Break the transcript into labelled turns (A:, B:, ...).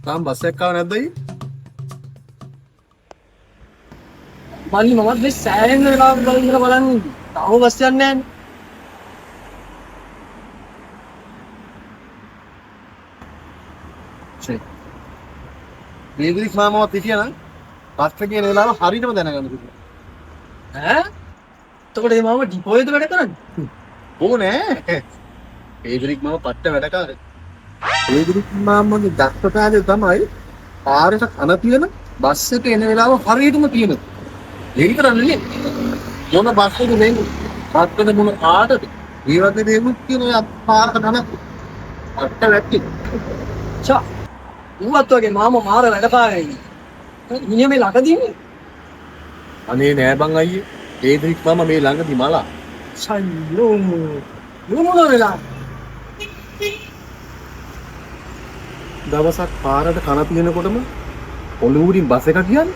A: තාම බස් එකක් ආව නැද්ද අයියේ?
B: මල්ලි මමත් මේ සෑහෙන වෙලාවක් බලන්න බලන්නේ. තාම බස් යන්නේ නැහැ.
A: ෂේ. මේදිරික් මාමවත් හිටියා නම් බස් එකේ යන වෙලාව හරියටම දැනගන්න පුළුවන්.
B: ඈ? එතකොට මේ මාම ඩිපෝයේද වැඩ කරන්නේ?
A: ඕනේ. මේදිරික් මාම පට්ට වැඩකාරයෙක්. මේදිරික් මාමගේ දක්ෂතාවය තමයි පාරට කන තියෙන බස් එක එන වෙලාව හරියටම තියෙනවා. ඒක විතරක් නෙවෙයි. මොන බස් එකද මේ? පස්සට මොන ආටද? ඒ වගේ දේවලුත් තියෙනවා පාරට කන. පට්ට වැටි.
B: චා. උඹත් වගේ මාම මාර වැඩකාරයෙක්. මිනිහ මේ ළඟදීනේ.
A: අනේ නෑ බං අයියේ. මේදිරික් මාම මේ ළඟදී මලා.
B: සල්ලෝ. මොන වෙලා?
A: දවසක් පාරට කන තියෙනකොටම ඔලුව උඩින් බස් එකක් කියන්නේ